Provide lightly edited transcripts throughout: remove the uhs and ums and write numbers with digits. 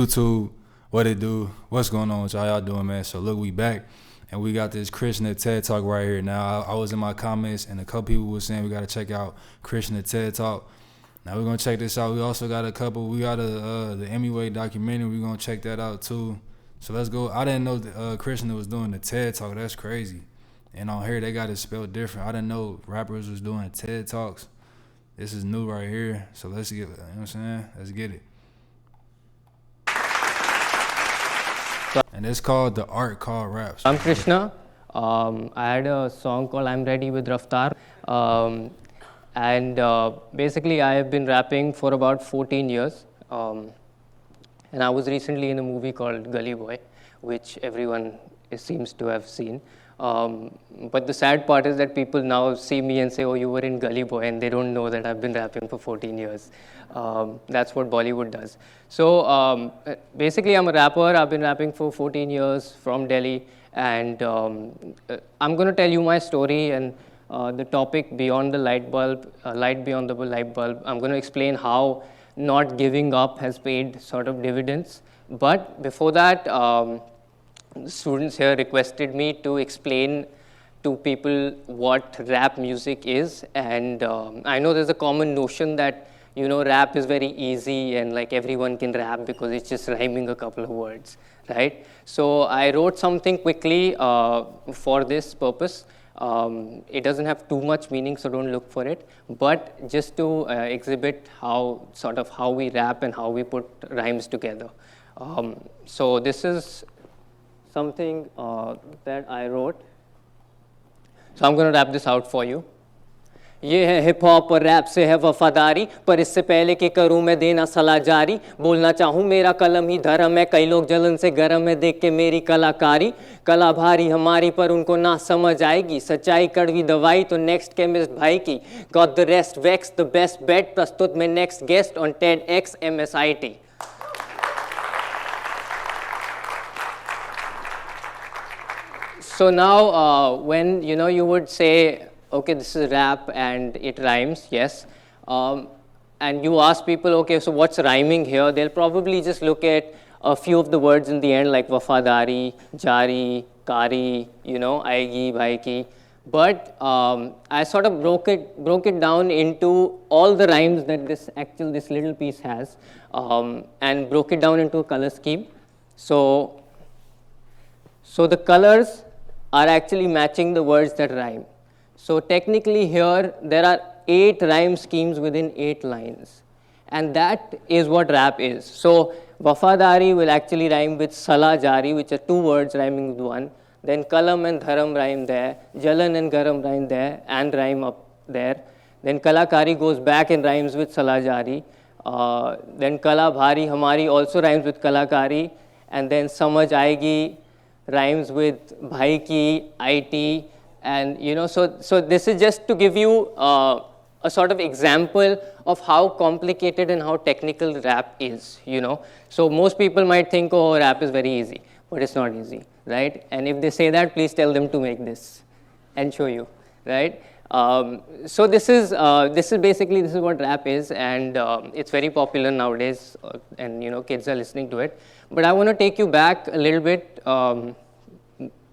YouTube, what it do, what's going on with y'all doing, man? So look, we back, and we got this Krishna TED Talk right here. Now, I was in my comments, and a couple people were saying we got to check out Krishna TED Talk. Now, we're going to check this out. We also got the Emmy documentary. We're going to check that out, too. So let's go. I didn't know that Krishna was doing the TED Talk. That's crazy. And on here, they got it spelled different. I didn't know rappers was doing TED Talks. This is new right here. So let's get, you know what I'm saying? Let's get it. And it's called The Art Called Rap. I'm Krishna. I had a song called I'm Ready with Raftar. Basically, I have been rapping for about 14 years. And I was recently in a movie called Gully Boy, which everyone seems to have seen. But the sad part is that people now see me and say, oh, you were in Gully Boy, and they don't know that I've been rapping for 14 years. That's what Bollywood does. So basically, I'm a rapper. I've been rapping for 14 years from Delhi. And I'm going to tell you my story and the topic beyond the light bulb, light beyond the light bulb. I'm going to explain how not giving up has paid sort of dividends. But before that, students here requested me to explain to people what rap music is. And I know there's a common notion that, you know, rap is very easy and like everyone can rap because it's just rhyming a couple of words, right? So I wrote something quickly for this purpose. It doesn't have too much meaning, so don't look for it. But just to exhibit how we rap and how we put rhymes together. So this is something that I wrote. So I'm going to rap this out for you. ये है hip hop और rap से है वफादारी, पर इससे पहले कि करूं मैं देना सलाह जारी, बोलना चाहूं मेरा कलम ही धर्म है, कई लोग जलन से गरम है देख के मेरी कलाकारी, कला भारी हमारी पर उनको ना समझ आएगी, सच्चाई कड़वी दवाई तो नेक्स्ट केमिस्ट भाई की, got the rest wax the best bet, प्रस्तुत में next guest on TEDxMSIT. So now, when you would say, okay, this is rap and it rhymes, yes. And you ask people, okay, so what's rhyming here? They'll probably just look at a few of the words in the end, like wafadari, jari, kari, aegi, bhaiki. But I sort of broke it down into all the rhymes that this little piece has, and broke it down into a color scheme. So the colors are actually matching the words that rhyme. So technically here, there are 8 rhyme schemes within 8 lines. And that is what rap is. So wafadari will actually rhyme with salah jari, which are 2 words rhyming with 1. Then kalam and dharam rhyme there. Jalan and garam rhyme there and rhyme up there. Then kalakari goes back and rhymes with salah jari. Then kala bhari hamari also rhymes with kalakari. And then samajh aayegi rhymes with bhai ki, IT, and so this is just to give you a sort of example of how complicated and how technical rap is, So most people might think, oh, rap is very easy, but it's not easy, right? And if they say that, please tell them to make this and show you, right? So this is what rap is, and it's very popular nowadays, and kids are listening to it. But I want to take you back a little bit,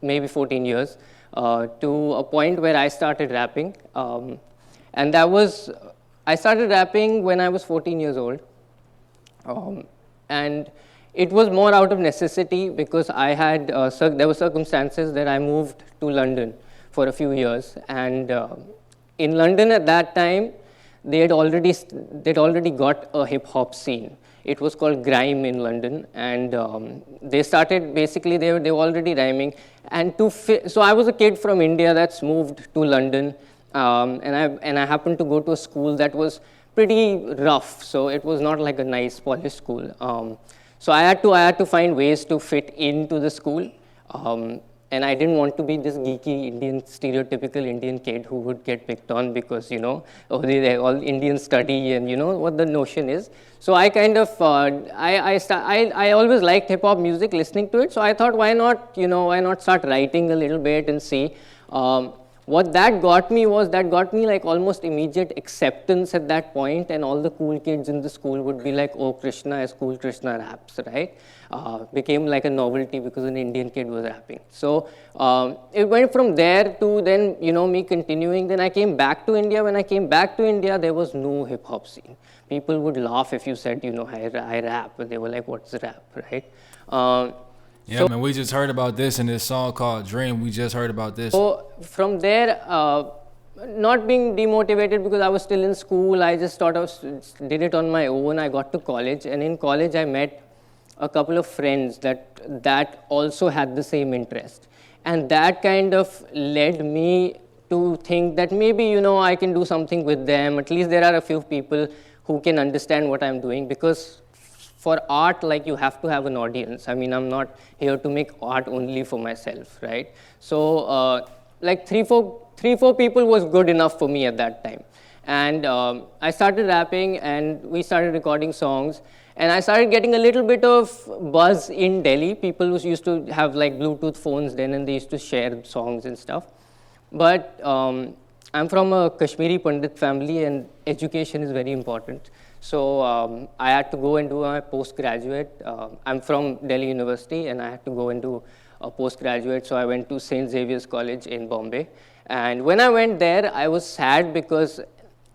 maybe 14 years, to a point where I started rapping. And I started rapping when I was 14 years old. And it was more out of necessity because I had, there were circumstances that I moved to London for a few years. And in London at that time, they'd already got a hip hop scene. It was called grime in London, and they started, basically they were already rhyming. And so I was a kid from India that's moved to London, and I happened to go to a school that was pretty rough, so it was not like a nice polished school. So I had to find ways to fit into the school. And I didn't want to be this geeky stereotypical Indian kid who would get picked on because, they all Indians study and what the notion is. So I kind of, I always liked hip hop music, listening to it. So I thought, why not start writing a little bit and see. what that got me was, that got me like almost immediate acceptance at that point, and all the cool kids in the school would be like, oh, Krishna is cool, Krishna raps, right? Became like a novelty because an Indian kid was rapping. So it went from there to then, me continuing. Then I came back to India. When I came back to India, there was no hip hop scene. People would laugh if you said, I rap, but they were like, what's rap, right? Yeah, man, we just heard about this in this song called Dream. We just heard about this. So from there, not being demotivated because I was still in school, I just sort of did it on my own. I got to college, and in college I met a couple of friends that also had the same interest. And that kind of led me to think that maybe, I can do something with them. At least there are a few people who can understand what I'm doing, because for art, like, you have to have an audience. I mean, I'm not here to make art only for myself, right? So like three, four people was good enough for me at that time. And I started rapping, and we started recording songs. And I started getting a little bit of buzz in Delhi. People who used to have like Bluetooth phones then, and they used to share songs and stuff. But I'm from a Kashmiri Pandit family, and education is very important. So I had to go and do my postgraduate. I'm from Delhi University, and I had to go and do a postgraduate. So I went to St. Xavier's College in Bombay. And when I went there, I was sad because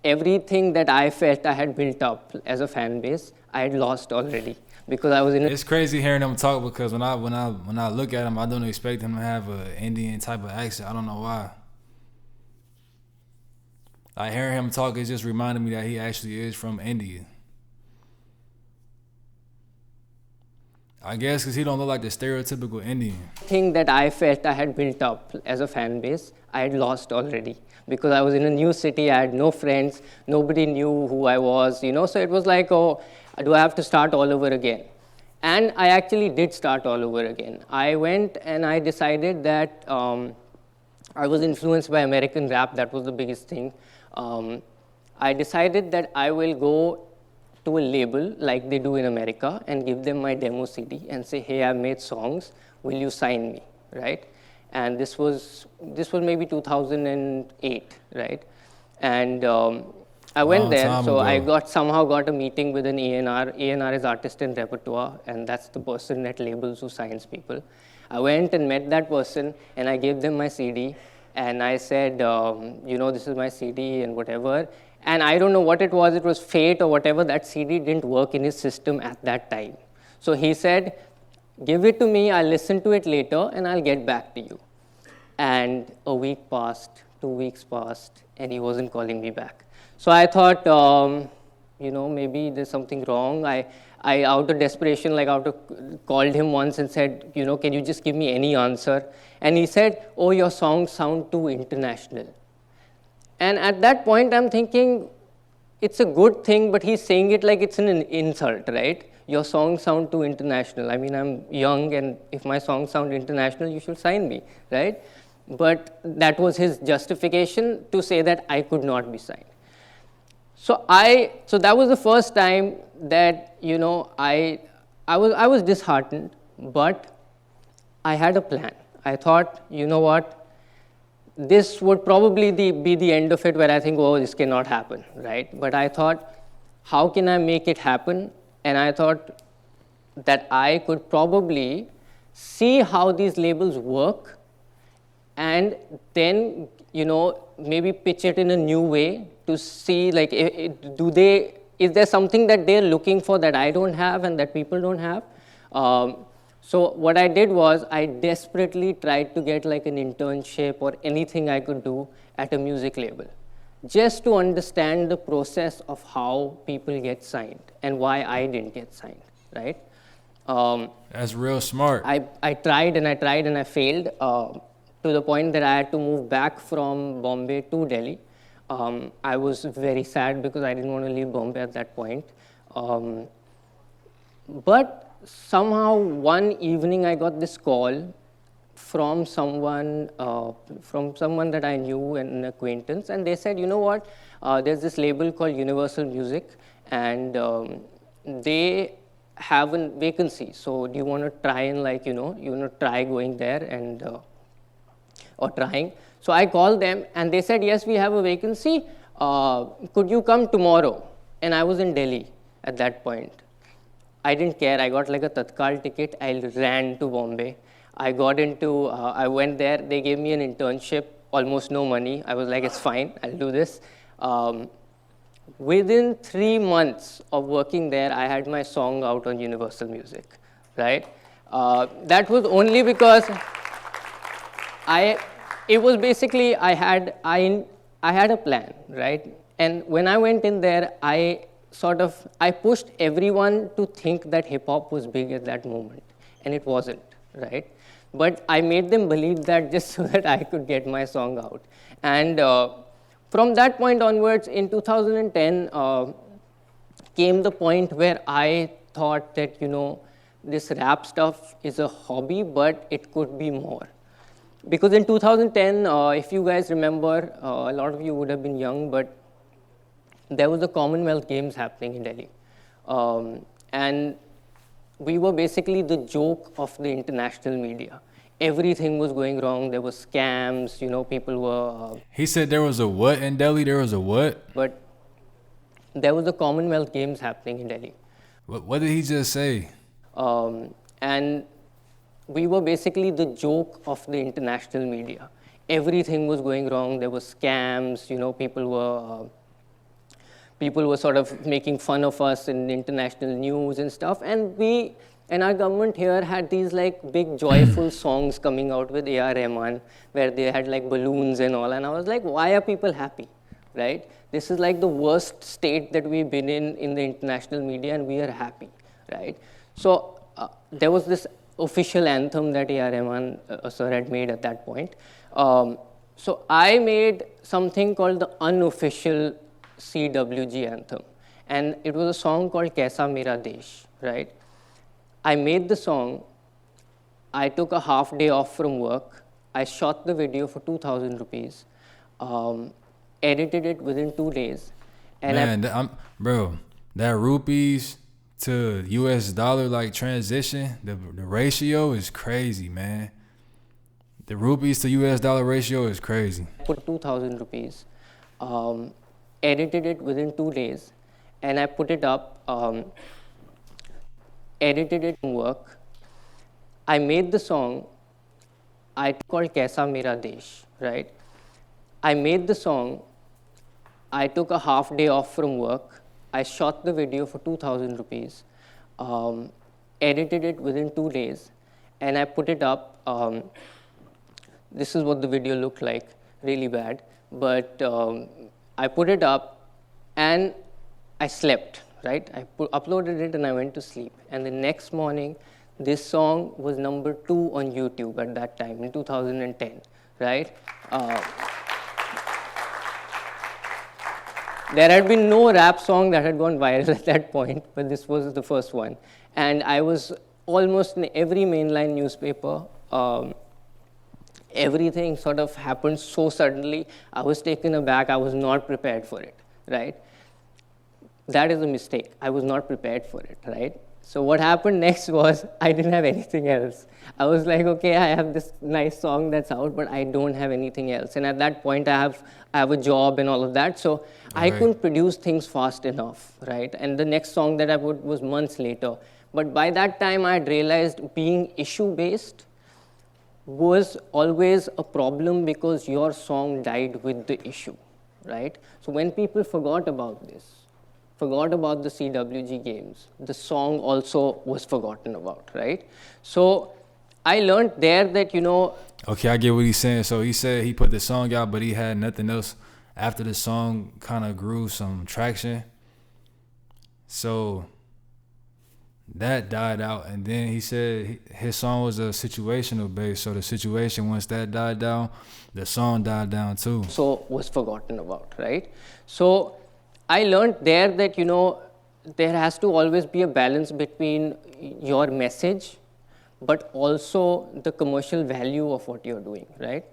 everything that I felt I had built up as a fan base, I had lost already, because I was in. It's crazy hearing him talk, because when I look at him, I don't expect him to have an Indian type of accent. I don't know why. I hear him talk, it just reminded me that he actually is from India. I guess because he don't look like the stereotypical Indian. Thing that I felt I had built up as a fan base, I had lost already, because I was in a new city. I had no friends. Nobody knew who I was, So it was like, oh, do I have to start all over again? And I actually did start all over again. I went and I decided that I was influenced by American rap. That was the biggest thing. I decided that I will go to a label like they do in America and give them my demo CD and say, hey, I've made songs, will you sign me, right? And this was maybe 2008, right? And I went there, so I somehow got a meeting with an A&R. A&R is artist and repertoire, and that's the person at labels who signs people. I went and met that person, and I gave them my CD, and I said, this is my CD and whatever. And I don't know what it was fate or whatever, that CD didn't work in his system at that time. So he said, give it to me, I'll listen to it later, and I'll get back to you. And a week passed, 2 weeks passed, and he wasn't calling me back. So I thought, maybe there's something wrong. I out of desperation, called him once and said, can you just give me any answer? And he said, oh, your songs sound too international. And at that point, I'm thinking, it's a good thing, but he's saying it like it's an insult, right? Your songs sound too international. I mean, I'm young, and if my songs sound international, you should sign me, right? But that was his justification to say that I could not be signed. So that was the first time that, I was disheartened, but I had a plan. I thought, what? This would probably be the end of it, where I think, oh, this cannot happen, right? But I thought, how can I make it happen? And I thought that I could probably see how these labels work, and then, maybe pitch it in a new way to see, is there something that they're looking for that I don't have and that people don't have? So what I did was, I desperately tried to get like an internship or anything I could do at a music label, just to understand the process of how people get signed and why I didn't get signed, right? That's real smart. I tried and I failed to the point that I had to move back from Bombay to Delhi. I was very sad because I didn't want to leave Bombay at that point. But somehow one evening I got this call from someone that I knew, an acquaintance, and they said, what, there's this label called Universal Music, and they have a vacancy. So do you want to try and you want to try going there and or trying? So I called them and they said, yes, we have a vacancy. Could you come tomorrow? And I was in Delhi at that point. I didn't care. I got like a Tatkal ticket. I ran to Bombay. I went there. They gave me an internship, almost no money. I was like, it's fine. I'll do this. Within 3 months of working there, I had my song out on Universal Music, right? That was only because it was basically, I had a plan, right? And when I went in there, I pushed everyone to think that hip hop was big at that moment, and it wasn't, right? But I made them believe that just so that I could get my song out. And from that point onwards, in 2010, came the point where I thought that, this rap stuff is a hobby, but it could be more. Because in 2010, if you guys remember, a lot of you would have been young, but there was the Commonwealth Games happening in Delhi. And we were basically the joke of the international media. Everything was going wrong. There were scams, people were... He said there was a what in Delhi? There was a what? But there was the Commonwealth Games happening in Delhi. What did he just say? And we were basically the joke of the international media. Everything was going wrong. There were scams, people were sort of making fun of us in international news and stuff. And our government here had these like big joyful songs coming out with A.R. Rahman, where they had like balloons and all. And I was like, why are people happy, right? This is like the worst state that we've been in the international media, and we are happy, right? So there was this official anthem that A.R. Rahman sir had made at that point. So I made something called the unofficial CWG anthem. And it was a song called Kaisa Mera Desh, right? I made the song. I took a half day off from work. I shot the video for 2,000 rupees, edited it within 2 days. And bro, that rupees to US dollar like transition, the ratio is crazy, man. The rupees to US dollar ratio is crazy. Put 2,000 rupees, edited it within 2 days, and I put it up, edited it from work. I made the song. I called Kaisa Mera Desh, right? I made the song. I took a half day off from work. I shot the video for 2,000 rupees, edited it within 2 days, and I put it up. This is what the video looked like, really bad. But I put it up and I slept, right? I uploaded it and I went to sleep. And the next morning, this song was number 2 on YouTube at that time in 2010, right? There had been no rap song that had gone viral at that point, but this was the first one. And I was almost in every mainline newspaper. Everything sort of happened so suddenly. I was taken aback. I was not prepared for it, right? That is a mistake. I was not prepared for it, right? So what happened next was I didn't have anything else. I was like, okay, I have this nice song that's out, but I don't have anything else. And at that point, I have a job and all of that. So I couldn't produce things fast enough, right? And the next song that I put was months later. But by that time, I had realized being issue-based was always a problem because your song died with the issue, right? So when people forgot about this, forgot about the CWG games, the song also was forgotten about, right? So I learned there that, Okay, I get what he's saying. So he said he put the song out, but he had nothing else after the song kind of grew some traction. So that died out, and then he said his song was a situational base. So the situation, once that died down, the song died down too. So was forgotten about, right? So I learned there that, there has to always be a balance between your message, but also the commercial value of what you're doing, right?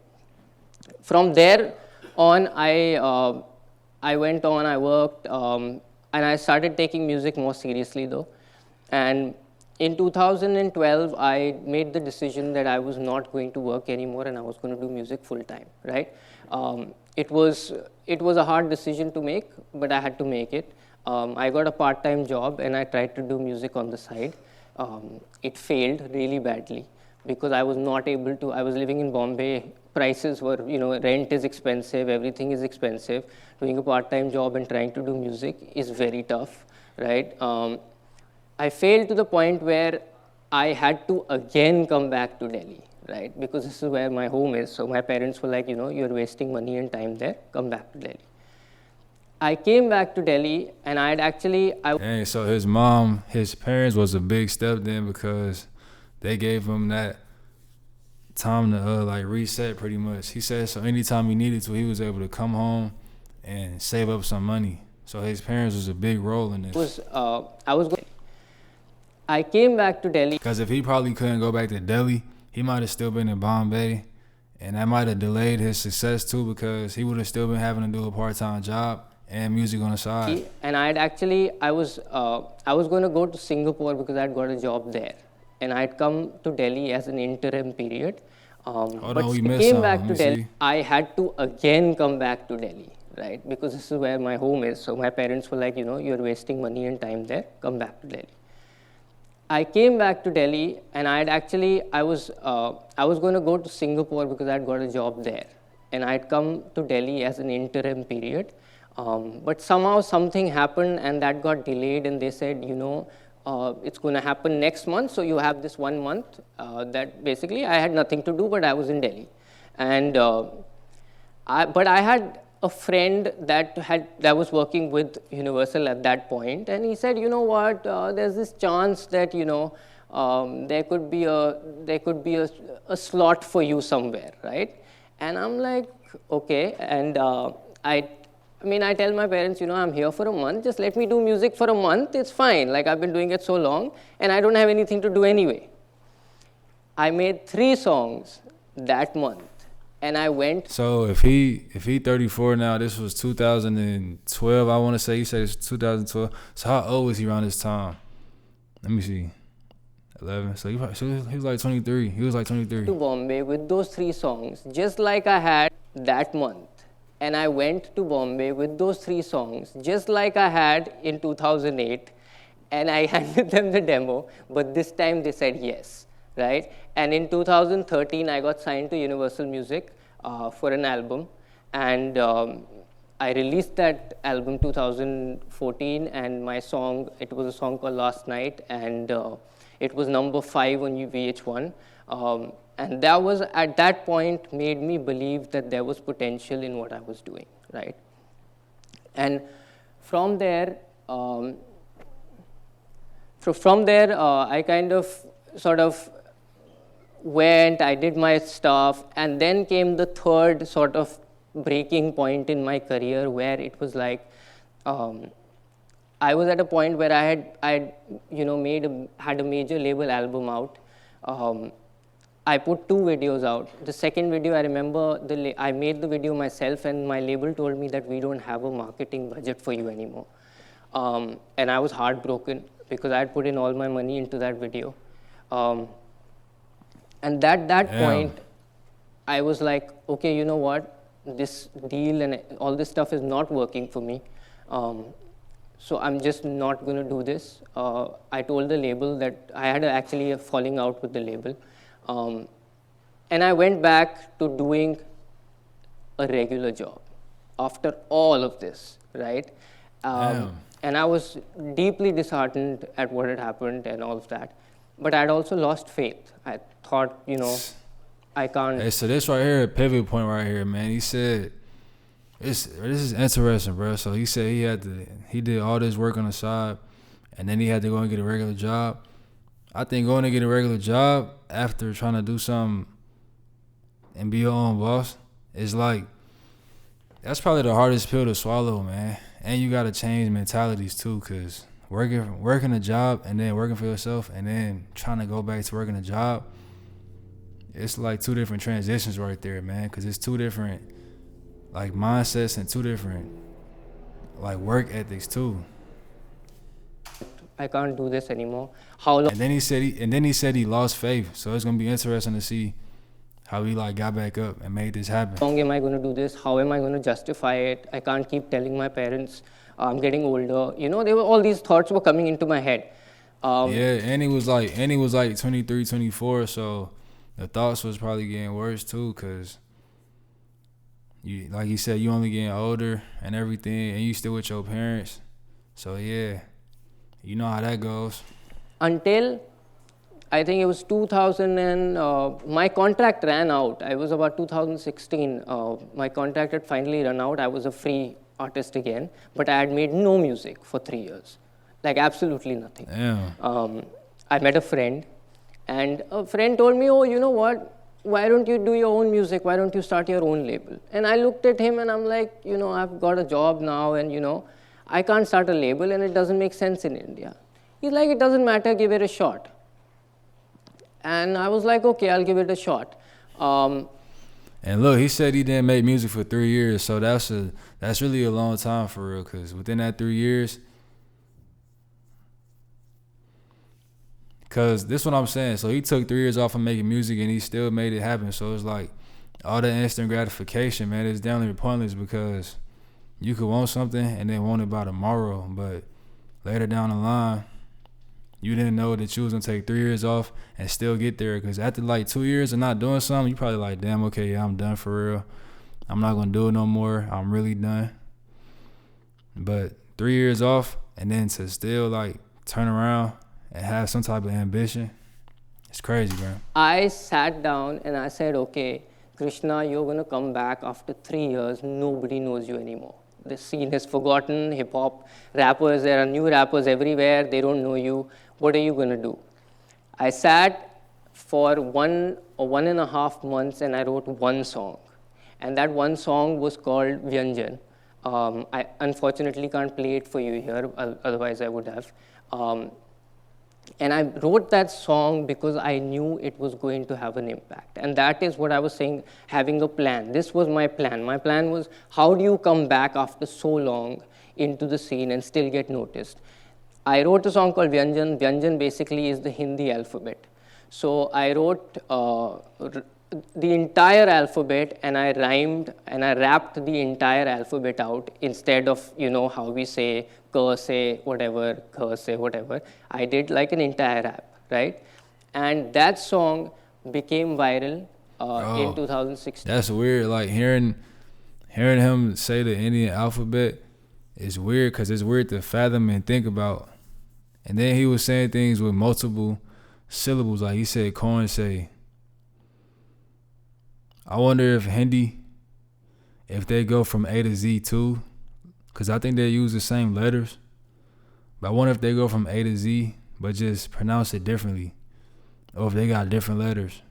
From there on, I went on, I worked, and I started taking music more seriously though. And in 2012, I made the decision that I was not going to work anymore and I was going to do music full time, right? It was a hard decision to make, but I had to make it. I got a part-time job and I tried to do music on the side. It failed really badly because I was not able to. I was living in Bombay. Prices were, rent is expensive, everything is expensive. Doing a part-time job and trying to do music is very tough, right? I failed to the point where I had to again come back to Delhi, right? Because this is where my home is. So my parents were like, you're wasting money and time there, come back to Delhi. I came back to Delhi and I had actually... Dang, so his parents was a big step then because they gave him that time to like reset pretty much. He said so anytime he needed to, he was able to come home and save up some money. So his parents was a big role in this. I came back to Delhi. Because if he probably couldn't go back to Delhi, he might have still been in Bombay. And that might have delayed his success too because he would have still been having to do a part-time job and music on the side. And I was going to go to Singapore because I'd got a job there. And I'd come to Delhi as an interim period. But I came back to Delhi. I had to again come back to Delhi, right? Because this is where my home is. So my parents were like, you're wasting money and time there, come back to Delhi. I came back to Delhi and I was going to go to Singapore because I'd got a job there. And I'd come to Delhi as an interim period. But somehow something happened and that got delayed and they said, it's going to happen next month. So you have this 1 month that basically I had nothing to do, but I was in Delhi. And but I had a friend that was working with Universal at that point, and he said, what, there's this chance that there could be a slot for you somewhere, right? And I'm like, okay. And I tell my parents, I'm here for a month, just let me do music for a month, it's fine. Like I've been doing it so long and I don't have anything to do anyway. I made 3 songs that month. And I went. So if he 34 now, this was 2012. I want to say you said it's 2012. So how old was he around this time? Let me see. 11. So he was like 23. He was like 23. To Bombay with those 3 songs, just like I had that month. And I went to Bombay with those 3 songs, just like I had in 2008. And I handed them the demo, but this time they said yes. Right? And in 2013, I got signed to Universal Music for an album. And I released that album 2014, and my song, it was a song called Last Night, and it was number 5 on VH1. And that was, at that point, made me believe that there was potential in what I was doing, right? And from there, I kind of sort of went, I did my stuff, and then came the third sort of breaking point in my career where it was like, I was at a point where I had a major label album out. I put 2 videos out. The second video, I remember I made the video myself, and my label told me that we don't have a marketing budget for you anymore. And I was heartbroken because I had put in all my money into that video. And at that point, I was like, okay, you know what? This deal and all this stuff is not working for me. So I'm just not going to do this. I told the label that I had actually a falling out with the label. And I went back to doing a regular job after all of this, right? And I was deeply disheartened at what had happened and all of that. But I'd also lost faith. I thought, I can't. Hey, so this right here, a pivot point right here, man. He said, this is interesting, bro. So he said he did all this work on the side, and then he had to go and get a regular job. I think going to get a regular job after trying to do something and be your own boss is like, that's probably the hardest pill to swallow, man. And you got to change mentalities too, because working a job and then working for yourself and then trying to go back to working a job, it's like 2 different transitions right there, man, because it's 2 different like mindsets and 2 different like work ethics too. I can't do this anymore. How long? And then he said he lost faith. So it's gonna be interesting to see how he like got back up and made this happen. How long am I going to do this? How am I going to justify it? I can't keep telling my parents I'm getting older. You know, all these thoughts were coming into my head. Yeah, and he was like 23, 24, so the thoughts was probably getting worse too, cause you, like you said, you only getting older and everything, and you still with your parents. So yeah, you know how that goes. Until I think it was 2000 and my contract ran out. I was about 2016. My contract had finally run out. I was a free artist again, but I had made no music for 3 years, like absolutely nothing. Damn. I met a friend, and a friend told me, "Oh, you know what? Why don't you do your own music? Why don't you start your own label?" And I looked at him and I'm like, you know, I've got a job now, and you know, I can't start a label, and it doesn't make sense in India. He's like, it doesn't matter, give it a shot. And I was like, okay, I'll give it a shot. And look, he said he didn't make music for 3 years, so that's really a long time for real. Cause within that 3 years, cause this is what I'm saying. So he took 3 years off of making music, and he still made it happen. So it's like all the instant gratification, man, is downright pointless, because you could want something and then want it by tomorrow, but later down the line, you didn't know that you was gonna take 3 years off and still get there. Cause after like 2 years of not doing something, you probably like, damn, okay, yeah, I'm done for real. I'm not gonna do it no more. I'm really done. But 3 years off, and then to still like turn around and have some type of ambition, it's crazy, man. I sat down and I said, okay, Krishna, you're gonna come back after 3 years. Nobody knows you anymore. The scene is forgotten. Hip hop rappers, there are new rappers everywhere. They don't know you. What are you going to do? I sat for 1.5 months and I wrote one song. And that one song was called Vyanjan. I unfortunately can't play it for you here, otherwise I would have. And I wrote that song because I knew it was going to have an impact. And that is what I was saying, having a plan. This was my plan. My plan was, how do you come back after so long into the scene and still get noticed? I wrote a song called Vyanjan. Vyanjan basically is the Hindi alphabet. So I wrote the entire alphabet, and I rhymed and I rapped the entire alphabet out instead of, you know, how we say ka say whatever, ka say whatever. I did like an entire rap, right? And that song became viral in 2016. That's weird. Like hearing him say the Indian alphabet is weird, because it's weird to fathom and think about. And then he was saying things with multiple syllables. Like he said corn say. I wonder if Hindi, if they go from A to Z too, because I think they use the same letters. But I wonder if they go from A to Z, but just pronounce it differently, or if they got different letters,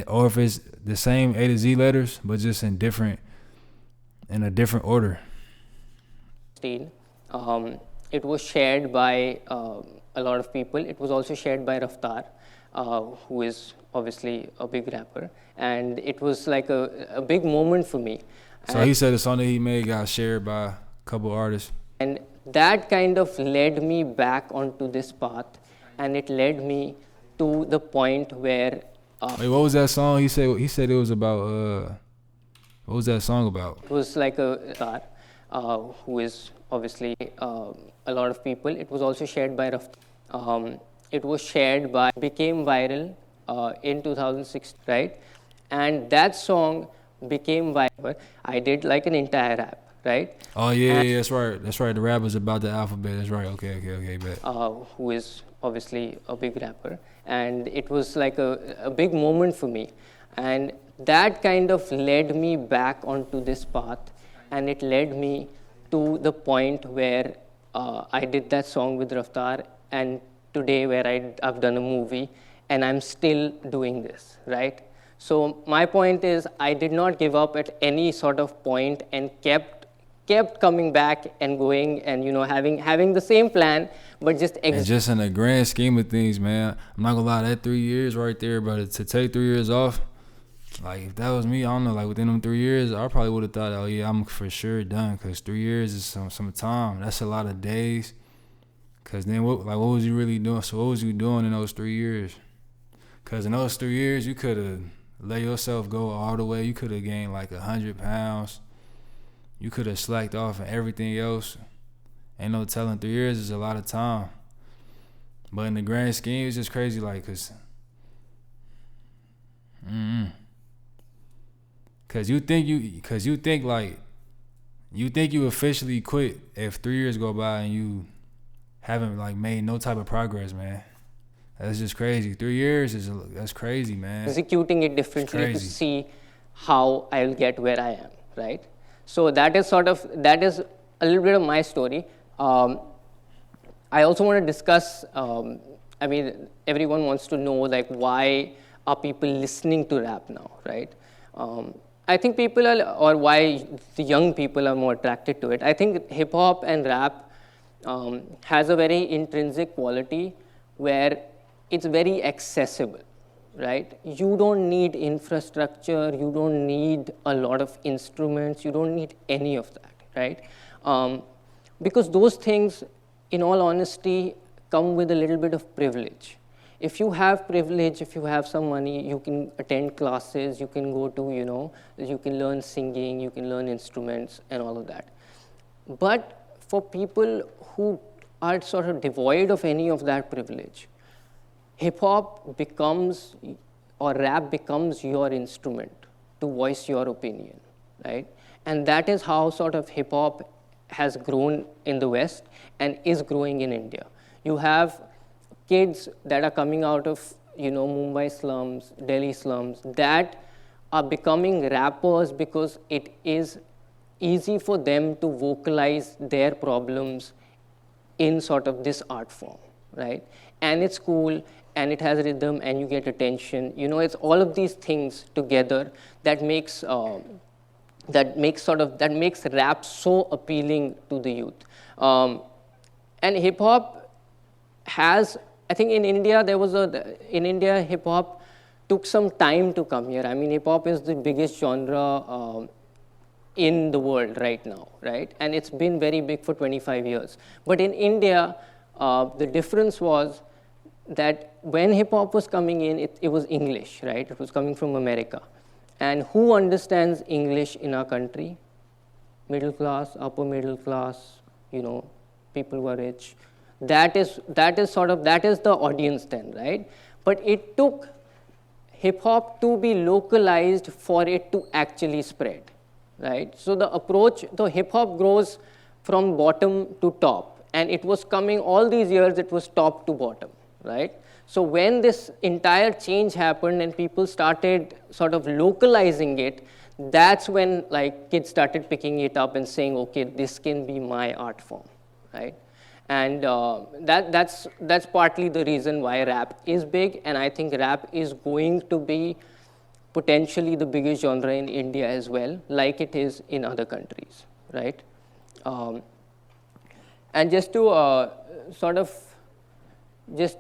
or if it's the same A to Z letters, but just in a different order. It was shared by a lot of people. It was also shared by Raftar, who is obviously a big rapper. And it was like a big moment for me. So he said the song that he made got shared by a couple artists. And that kind of led me back onto this path. And it led me to the point where... Wait, what was that song? He said it was about... what was that song about? It was like a star, who is obviously a lot of people. It was also shared by Raftar. It was shared by... became viral in 2006, right? And that song became viral. I did like an entire rap, right? Oh yeah, that's right. That's right. The rap was about the alphabet. That's right. Okay, bet. Who is obviously a big rapper, and it was like a big moment for me, and that kind of led me back onto this path, and it led me to the point where I did that song with Raftar, and today where I've done a movie, and I'm still doing this, right? So my point is, I did not give up at any sort of point and kept coming back and going and, you know, having the same plan, but just... And just in the grand scheme of things, man, I'm not gonna lie, that 3 years right there, but to take 3 years off, like if that was me, I don't know, like within them 3 years, I probably would have thought, oh yeah, I'm for sure done, because 3 years is some time. That's a lot of days. Cause then what was you really doing? So what was you doing in those 3 years? Cause in those 3 years you could have let yourself go all the way. You could have gained like 100 pounds. You could have slacked off and everything else. Ain't no telling. 3 years is a lot of time. But in the grand scheme, it's just crazy, like, cause you think you officially quit if 3 years go by and you haven't like made no type of progress, man. That's just crazy. 3 years that's crazy, man. Executing it differently to see how I'll get where I am, right? So that is a little bit of my story. I also want to discuss, everyone wants to know, like, why are people listening to rap now, right? I think why the young people are more attracted to it. I think hip hop and rap has a very intrinsic quality where it's very accessible, right? You don't need infrastructure, you don't need a lot of instruments, you don't need any of that, right? Because those things, in all honesty, come with a little bit of privilege. If you have privilege, if you have some money, you can attend classes, you can go to, you can learn singing, you can learn instruments and all of that. But for people who are sort of devoid of any of that privilege, hip-hop becomes, or rap becomes your instrument to voice your opinion, right? And that is how sort of hip-hop has grown in the West and is growing in India. You have kids that are coming out of, Mumbai slums, Delhi slums, that are becoming rappers because it is easy for them to vocalize their problems in sort of this art form, right? And it's cool, and it has rhythm, and you get attention. It's all of these things together that makes rap so appealing to the youth. And hip hop has, I think in India, hip hop took some time to come here. I mean, hip hop is the biggest genre in the world right now, right? And it's been very big for 25 years. But in India, the difference was that when hip hop was coming in, it was English, right? It was coming from America. And who understands English in our country? Middle class, upper middle class, people who are rich. That is the audience then, right? But it took hip hop to be localized for it to actually spread, right? So the hip hop grows from bottom to top, and it was coming all these years, it was top to bottom, right? So when this entire change happened and people started sort of localizing it, that's when like kids started picking it up and saying, okay, this can be my art form, right? And that's partly the reason why rap is big, and I think rap is going to be potentially the biggest genre in India as well, like it is in other countries, right? And just to just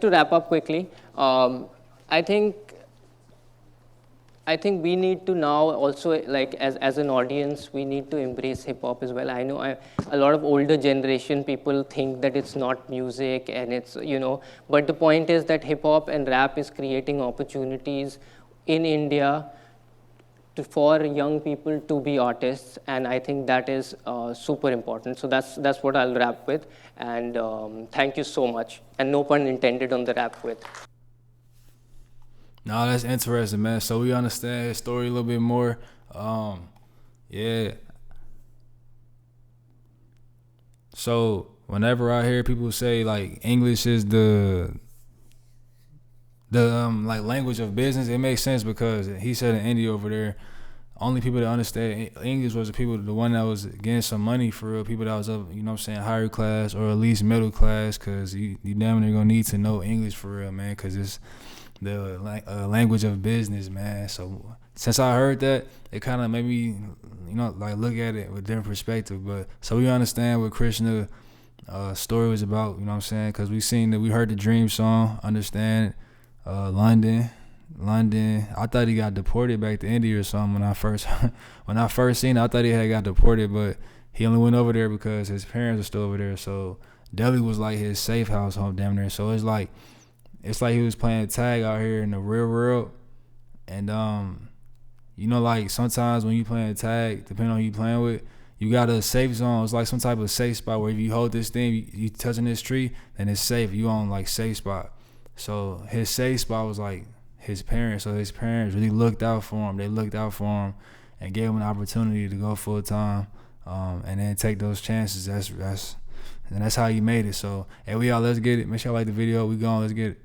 to wrap up quickly, I think we need to now also, like as an audience, we need to embrace hip hop as well. I know a lot of older generation people think that it's not music and it's, but the point is that hip hop and rap is creating opportunities in India for young people to be artists, and I think that is super important. So that's what I'll wrap with, and thank you so much, and no pun intended on the wrap with. No, that's interesting, man. So we understand his story a little bit more. Yeah. So whenever I hear people say like English is the like language of business, it makes sense because he said in India over there, only people that understand English was the one that was getting some money for real, people that was up, higher class or at least middle class, because you damn near gonna need to know English for real, man, because it's the language of business, man. So since I heard that, it kind of made me, like look at it with a different perspective. But so we understand what Krishna story was about, because we heard the Dream song, understand London. I thought he got deported back to India or something when I first seen it. I thought he had got deported, but he only went over there because his parents were still over there. So Deli was like his safe house home damn near. So it's like he was playing tag out here in the real world. And like sometimes when you playing tag, depending on who you playing with, you got a safe zone. It's like some type of safe spot where if you hold this thing, you touching this tree, then it's safe. You on like safe spot. So his safe spot was like his parents. So his parents really looked out for him. They looked out for him and gave him an opportunity to go full time, and then take those chances. That's how he made it. So, hey, we all let's get it. Make sure y'all like the video. We going, let's get it.